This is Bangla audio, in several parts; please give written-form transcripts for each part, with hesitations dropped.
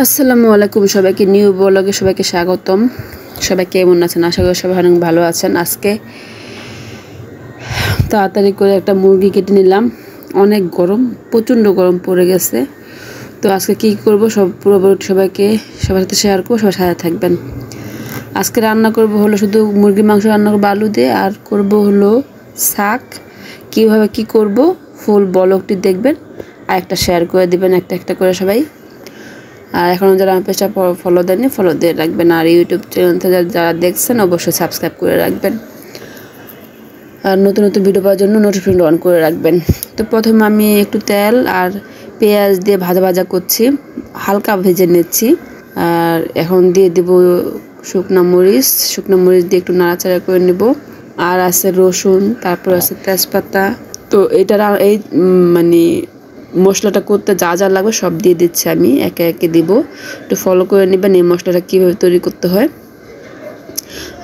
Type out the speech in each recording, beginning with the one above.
আসসালামু আলাইকুম সবাইকে নিউ ব্লগে সবাইকে স্বাগতম। সবাই কেমন আছেন? আশা করি সবাই অনেক ভালো আছেন। আজকে তাড়াতাড়ি করে একটা মুরগি কেটে নিলাম। অনেক গরম, প্রচণ্ড গরম পড়ে গেছে। তো আজকে কি করব সব পুরোপুরি সবাইকে সবার সাথে শেয়ার করবো, সবার সাথে থাকবেন। আজকে রান্না করব হলো শুধু মুরগির মাংস রান্না করবো আলু দিয়ে, আর করব হলো শাক। কীভাবে কি করব ফুল ব্লগটি দেখবেন আর একটা শেয়ার করে দিবেন একটা একটা করে সবাই। আর এখনও যারা আমার পেজটা ফলো দেননি ফলো দিয়ে রাখবেন, আর ইউটিউব চ্যানেল থেকে যারা দেখছেন অবশ্যই সাবস্ক্রাইব করে রাখবেন, আর নতুন নতুন ভিডিও পাওয়ার জন্য নোটিফিকেশন অন করে রাখবেন। তো প্রথমে আমি একটু তেল আর পেঁয়াজ দিয়ে ভাজা ভাজা করছি, হালকা ভেজে নিচ্ছি। আর এখন দিয়ে দেব শুকনো মরিচ দিয়ে একটু নাড়াচাড়া করে নেব। আর আছে রসুন, তারপর আছে তেজপাতা। তো এটার এই মানে মশলাটা করতে যা যা লাগবে সব দিয়ে দিচ্ছি, আমি একে একে দিব। একটু ফলো করে নেবেন এই মশলাটা কীভাবে তৈরি করতে হয়,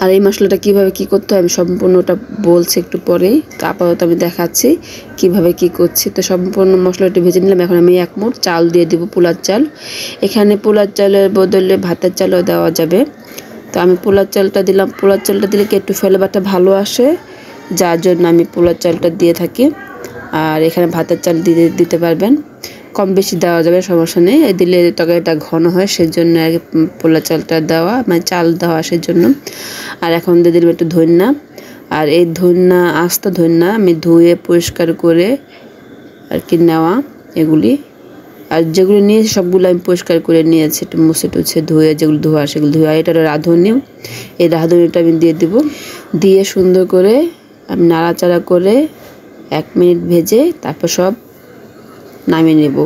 আর এই মশলাটা কীভাবে কী করতে হয় আমি সম্পূর্ণটা বলছি একটু পরেই। তো আপাতত আমি দেখাচ্ছি কিভাবে কি করছি। তো সম্পূর্ণ মশলাটি ভেজে নিলাম। এখন আমি 1 মুঠ চাল দিয়ে দিব, পোলার চাল। এখানে পোলার চালের বদলে ভাতের চালও দেওয়া যাবে। তো আমি পোলার চালটা দিলাম। পোলার চালটা দিলে কি একটু ফ্লেভারটা ভালো আসে, যার জন্য আমি পোলার চালটা দিয়ে থাকি। আর এখানে ভাতের চাল দিতে পারবেন, কম বেশি দেওয়া যাবে, সমস্যা নেই। দিলে তরকারিটা ঘন হয়, সেজন্য আগে পোলার চালটা দেওয়া, মানে চাল দেওয়া সেজন্য। আর এখন দিয়ে দিলাম একটু ধনিয়া। আর এই আস্ত ধনিয়া আমি ধুয়ে পরিষ্কার করে আর কি নেওয়া এগুলি। আর যেগুলো নিয়েছি সবগুলো আমি পরিষ্কার করে নিয়েছি, একটু মুছে টুছে ধুয়ে, যেগুলো ধোয়া সেগুলো ধুয়ে। আর এটা রাঁধুনি, এই রাঁধুনিটা আমি দিয়ে দিব। দিয়ে সুন্দর করে আমি নাড়াচাড়া করে 1 মিনিট ভেজে তারপর সব নামিয়ে নেব।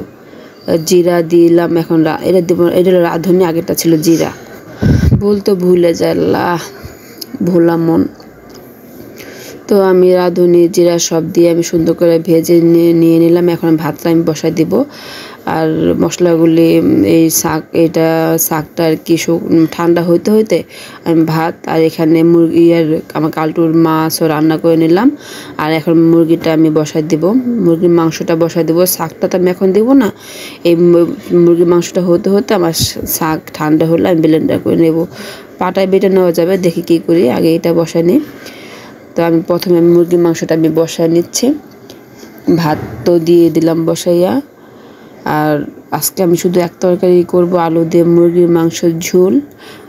জিরা দিলাম, এখন এটা দেবো, এটা রাঁধুনি, আগেরটা ছিল জিরা, বলতে ভুলে যাল্লাহ, ভোলা মন। তো আমি রাঁধুনি জিরা সব দিয়ে আমি সুন্দর করে ভেজে নিয়ে নিলাম। এখন ভাতটা আমি বসাই দিব। আর মশলাগুলি এই শাকটা আর কি ঠান্ডা হইতে হইতে আমি ভাত আর এখানে মুরগি আর আমার কালটুর মাছও রান্না করে নিলাম। আর এখন মুরগিটা আমি বসাই দিব, মুরগির মাংসটা বসাই দেবো। শাকটা তো আমি এখন দেবো না, এই মুরগির মাংসটা হতে হতে আমার শাক ঠান্ডা হলে আমি ব্লেন্ডার করে নেব। পাটায় বেটে নেওয়া যাবে, দেখি কী করি। আগে এটা বসাই নিই। তো আমি প্রথমে মুরগির মাংসটা আমি বসায় নিচ্ছি, ভাত তো দিয়ে দিলাম বসাইয়া। আর আজকে আমি শুধু এক তরকারি করব, আলু দিয়ে মুরগির মাংসের ঝোল।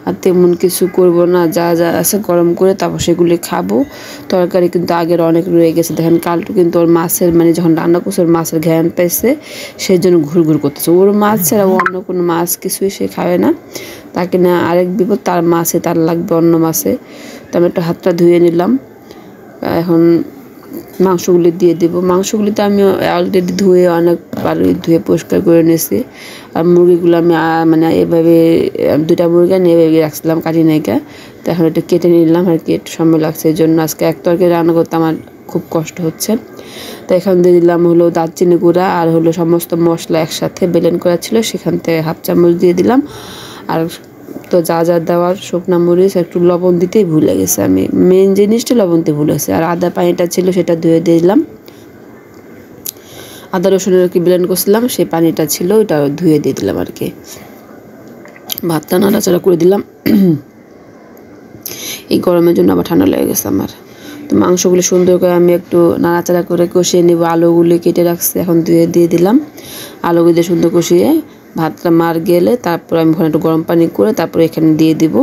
আর তেমন কিছু করব না, যা যা আছে গরম করে তারপর সেগুলি খাবো। তরকারি কিন্তু আগের অনেক রয়ে গেছে। দেখেন কালটু কিন্তু ওর মাছের মানে যখন রান্না করছে ওর মাছের ঘ্রাণ পাইছে, সেই জন্য ঘুরঘুর করতেছে। ওর মাছ ছাড়া অন্য কোনো মাছ কিছুই সে খাবে না। তাকে না আরেক বিপদ, তার মাছে তার লাগবে অন্য মাছে। তো আমি একটু হাতটা ধুয়ে নিলাম। এখন মাংসগুলি দিয়ে দেবো। মাংসগুলিতে আমি অলরেডি ধুয়ে অনেকবারই ধুয়ে পরিষ্কার করে নিয়েছি। আর মুরগিগুলো আমি মানে এভাবে 2টা মুরগি আমি এভাবে রাখছিলাম কাটি নাইকা। তো এখন একটু কেটে নিলাম আর কি, একটু সময় লাগছে, এই জন্য আজকে এক তরকারি রান্না করতে আমার খুব কষ্ট হচ্ছে। তো এখান দিয়ে দিলাম হলো দারচিনি গুঁড়া আর হলো সমস্ত মশলা একসাথে ব্লেন্ড করা ছিল, সেখান থেকে 1/2 চামচ দিয়ে দিলাম। আর তো যা যা দেওয়ার, শুকনো মরিচ, একটু লবণ দিতেই ভুলে গেছি আমি, মেন জিনিসটা লবণ দিতে ভুলে গেছি। আর আদা পানিটা ছিল সেটা ধুয়ে দিলাম। আদা রসুনের আর কি ব্লেন্ড করছিলাম, সেই পানিটা ছিল ওইটা ধুয়ে দিয়ে দিলাম আর কি। ভাতটা নাড়াচাড়া করে দিলাম। এই গরমের জন্য আবার ঠান্ডা লেগে গেছে আমার। তো মাংসগুলো সুন্দর করে আমি একটু নাড়াচাড়া করে কষিয়ে নেব। আলুগুলি কেটে রাখছি, এখন ধুয়ে দিয়ে দিলাম। আলুগুলি দিয়ে সুন্দর কষিয়ে ভাতটা মার গেলে তারপর আমি ওখানে একটু গরম পানি করে তারপরে এখানে দিয়ে দিব।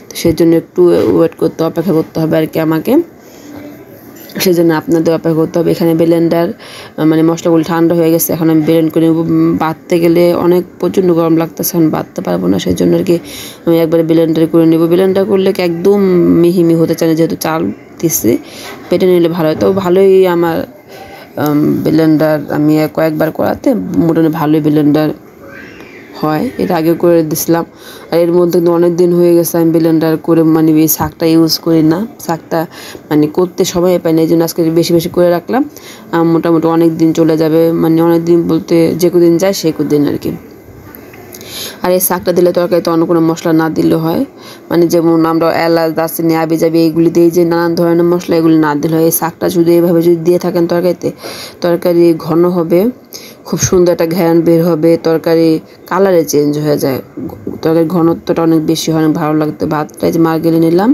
তো সেই জন্য একটু অপেক্ষা করতে হবে আর কি আমাকে, সেই জন্য আপনাদের অপেক্ষা করতে হবে। এখানে ব্লেন্ডার মানে মশলাগুলো ঠান্ডা হয়ে গেছে, এখন আমি ব্লেন্ড করে নেব। বাটতে গেলে অনেক প্রচণ্ড গরম লাগতেছে, এখন বাটতে পারবো না, সেই জন্য আর কি আমি একবারে ব্লেন্ডার করে নেব। ব্লেন্ডার করলে কি একদম মিহি হতে চায় না, যেহেতু চাল দিচ্ছি, পেটে নিলে ভালো হয়। তো ভালোই আমার ব্লেন্ডার আমি কয়েকবার করাতে মোটামুটি ভালোই ব্লেন্ডার হয়। এর আগে করে দিছিলাম। আর এর মধ্যে কিন্তু অনেক দিন হয়ে গেছে আমি ব্লেন্ডার করে মানে এই শাকটা ইউজ করি না। শাকটা মানে করতে সময় পাই না, এই জন্য আজকে বেশি বেশি করে রাখলাম। মোটামুটি অনেক দিন চলে যাবে, মানে অনেক দিন বলতে যে কদিন যায় সেই কদিন আর কি। আর এই শাকটা দিলে তরকারিতে অন্য কোনো মশলা না দিলে হয়, মানে যেমন আমরা এলাচ দারচিনি আবি যাবি এইগুলি দিয়ে যে নানান ধরনের মশলা এগুলি না দিলে হয়। এই শাকটা শুধু এইভাবে যদি দিয়ে থাকেন তরকারিতে, তরকারি ঘন হবে, খুব সুন্দর একটা ঘ্রাণ বের হবে, তরকারি কালারে চেঞ্জ হয়ে যায়, তরকারির ঘনত্বটা অনেক বেশি হয়, অনেক ভালো লাগতো। ভাতটা যে মার গেলে নিলাম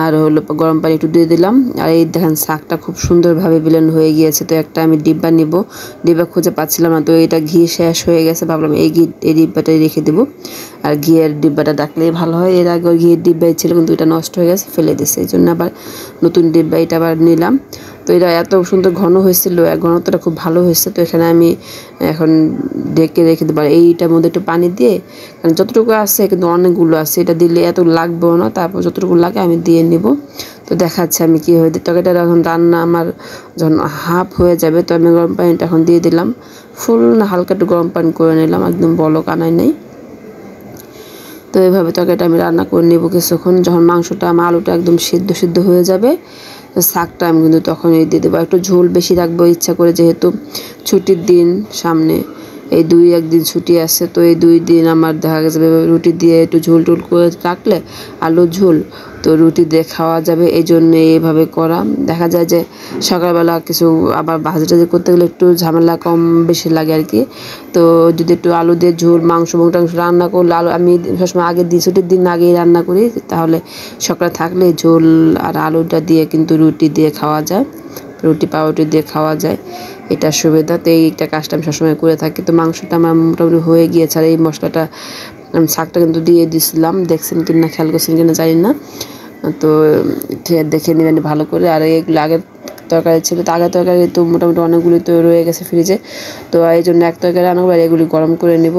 আর হলো গরম পানি একটু দিয়ে দিলাম। আর এই দেখেন শাকটা খুব সুন্দরভাবে ব্লেন্ড হয়ে গিয়েছে। তো একটা আমি ডিব্বা নিব, ডিব্বা খুঁজে পাচ্ছিলাম না, তো এটা ঘি শেষ হয়ে গেছে, ভাবলাম এই ডিব্বাটাই রেখে দেবো। আর ঘিয়ের ডিব্বাটা ডাকলেই ভালো হয়। এর আগে ঘিয়ের ডিব্বাই ছিল কিন্তু এটা নষ্ট হয়ে গেছে, ফেলে দিয়েছে, এই জন্য আবার নতুন ডিব্বা এটা আবার নিলাম। তো এটা এত সুন্দর ঘন হয়েছিল, ঘনত্বটা খুব ভালো হয়েছে। তো এখানে আমি এখন ঢেকে রেখে দেবো। আর এইটার মধ্যে একটু পানি দিয়ে, কারণ যতটুকু আছে কিন্তু অনেকগুলো আছে, এটা দিলে এত লাগবেও না, তারপর যতটুকু লাগে আমি দিয়ে নিব। তো দেখাচ্ছে আমি কী হয়ে তরকারিটা এখন রান্না আমার যখন হাফ হয়ে যাবে, তো আমি গরম পানিটা এখন দিয়ে দিলাম। ফুল না হালকা একটু গরম পানি করে নিলাম, একদম বলক আনাই নেই। তো এইভাবে তরকারিটা আমি রান্না করে নেব কিছুক্ষণ। যখন মাংসটা আমার আলুটা একদম সিদ্ধ হয়ে যাবে, তো শাকটা আমি কিন্তু তখনই দিয়ে দেবো। একটু ঝোল বেশি রাখবো ইচ্ছা করে, যেহেতু ছুটির দিন সামনে, এই 2-1 দিন ছুটি আছে। তো এই 2 দিন আমার দেখা গেছে রুটি দিয়ে একটু ঝোল টোল করে রাখলে, আলুর ঝোল, তো রুটি দিয়ে খাওয়া যাবে, এই জন্য এইভাবে করা। দেখা যায় যে সকালবেলা কিছু আবার ভাজি টাজি করতে গেলে একটু ঝামেলা কম বেশি লাগে আর কি। তো যদি একটু আলু দিয়ে ঝোল মাংস টাংস রান্না করলে, আলু আমি সবসময় আগের দিন ছুটির দিন আগেই রান্না করি, তাহলে সকালে থাকলে ঝোল আর আলুটা দিয়ে কিন্তু রুটি দিয়ে খাওয়া যায়, রুটি পাউরুটি দিয়ে খাওয়া যায়, এটা সুবিধা। তো এইটা কাজটা আমি সবসময় করে থাকি। তো মাংসটা আমার মোটামুটি হয়ে গিয়েছে। আর এই মশলাটা আমি শাকটা কিন্তু দিয়ে দিয়েছিলাম, দেখছেন কি না খেয়াল করছেন কিনা জানি না, তো দেখে নেবেন ভালো করে। আর এগুলো আগের তরকারি ছিল, তো আগের তরকারি তো মোটামুটি অনেকগুলি তো রয়ে গেছে ফ্রিজে, তো এই জন্য এক তরকারি আনবো আর এগুলি গরম করে নেব।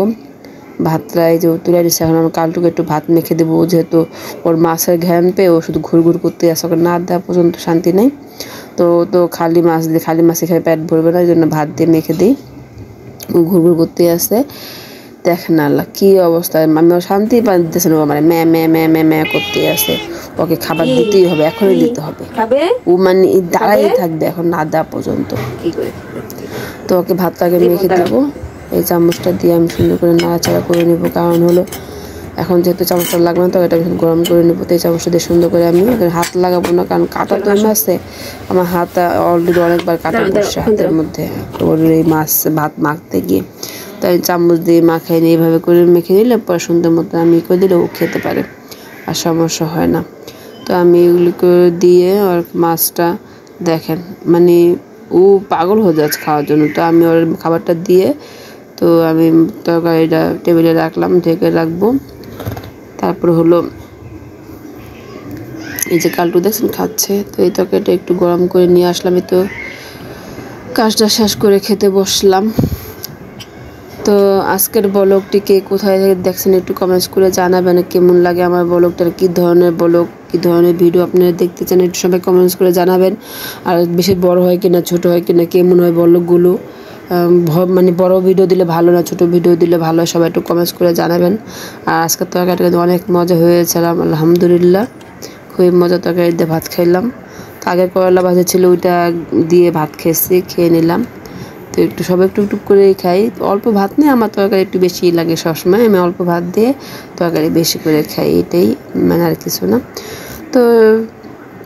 ভাতটা এই যে তুলে নিচ্ছে, এখন আমার কালটুকে একটু ভাত মেখে দেবো, যেহেতু ওর মাছের ঘ্রাণ পেয়ে ও শুধু ঘুরঘুর করতে আসে, ওকে না দেওয়া পর্যন্ত শান্তি নেই। তো খালি মাছ দিয়ে, খালি মাছে খেয়ে পেট ভরবে না, এই জন্য ভাত দিয়ে মেখে দিই। ও ঘুরঘুর করতে আসে, দেখেন আল্লাহ কী অবস্থা, আমি শান্তি পাইতেছে না, মানে ম্যা ম্যা ম্যা ম্যা ম্যা করতে আসে। ওকে খাবার দিতেই হবে, এখনই দিতে হবে, ও মানে দাঁড়াই থাকবে এখন না দেওয়া পর্যন্ত। তো ওকে ভাতটাকে মেখে দেবো, এই চামচটা দিয়ে আমি সুন্দর করে নাড়াচাড়া করে নেবো। কারণ হলো এখন যেহেতু চামচটা লাগবে না, তো এটা গরম করে নেবো। তো এই চামচটা দিয়ে সুন্দর করে আমি হাত লাগাবো না, কারণ কাটা তো আছে, আমার হাত অলরেডি অনেকবার কাটা পড়ছে হাতের মধ্যে ওর এই মাছ ভাত মাখতে গিয়ে। তাই চামচ দিয়ে মাখাই নিয়ে এইভাবে করে মেখে নিলে পরে সুন্দর মতো আমি করে দিলে ও খেতে পারে, আর সমস্যা হয় না। তো আমি এগুলি করে দিয়ে ওর মাছটা দেখেন মানে ও পাগল হয়ে যাচ্ছে খাওয়ার জন্য। তো আমি ওর খাবারটা দিয়ে, তো আমি তরকারিটা টেবিলে রাখলাম, ঢেকে রাখবো। তারপর হলো এই যে কালটু দেখছেন খাচ্ছে, তো এই তরকারিটা একটু গরম করে নিয়ে আসলাম। তো কাজটা শেষ করে খেতে বসলাম। তো আজকের ব্লগটি কে কোথায় থেকে দেখছেন একটু কমেন্টস করে জানাবেন, কেমন লাগে আমার ব্লগটার, কী ধরনের ব্লগ, কী ধরনের ভিডিও আপনারা দেখতে চান একটু সবাই কমেন্টস করে জানাবেন। আর বেশি বড় হয় কিনা ছোট হয় কিনা, কেমন হয় ব্লগগুলো, মানে বড় ভিডিও দিলে ভালো না ছোট ভিডিও দিলে ভালো হয়, সবাই একটু কমেন্টস করে জানাবেন। আর আজকের তরকারিটা কিন্তু অনেক মজা হয়েছে, আলহামদুলিল্লাহ খুবই মজা, তরকারি দিয়ে ভাত খাইলাম। তো আগের করলা ভাজা ছিল, ওইটা দিয়ে ভাত খেয়ে নিলাম। তো একটু সবাই একটু একটু করেই খাই, অল্প ভাত নিয়ে আমার তরকারি একটু বেশিই লাগে সবসময়, আমি অল্প ভাত দিয়ে তরকারি বেশি করে খাই, এটাই, মানে আর কিছু না। তো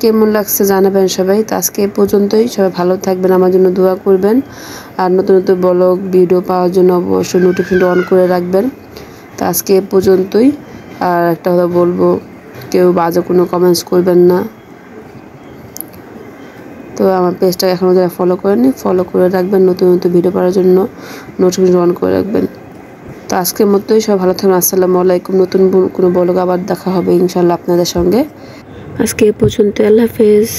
কেমন লাগছে জানাবেন সবাই। তো আজকে এ পর্যন্তই, সবাই ভালো থাকবেন, আমার জন্য দোয়া করবেন। আর নতুন নতুন ব্লগ ভিডিও পাওয়ার জন্য অবশ্যই নোটিফিকেশন অন করে রাখবেন। তো আজকে এ পর্যন্তই। আর একটা কথা বলবো, কেউ বাজে কোনো কমেন্টস করবেন না। তো আমার পেজটা এখনও যারা ফলো করেনি ফলো করে রাখবেন, নতুন নতুন ভিডিও পাওয়ার জন্য নোটিফিকেশন অন করে রাখবেন। তো আজকের মতোই সব ভালো থাকবেন, আসসালামু আলাইকুম। নতুন কোনো ব্লগ আবার দেখা হবে ইনশাল্লাহ আপনাদের সঙ্গে। আজকে এ পর্যন্ত, আল্লাহ হাফেজ।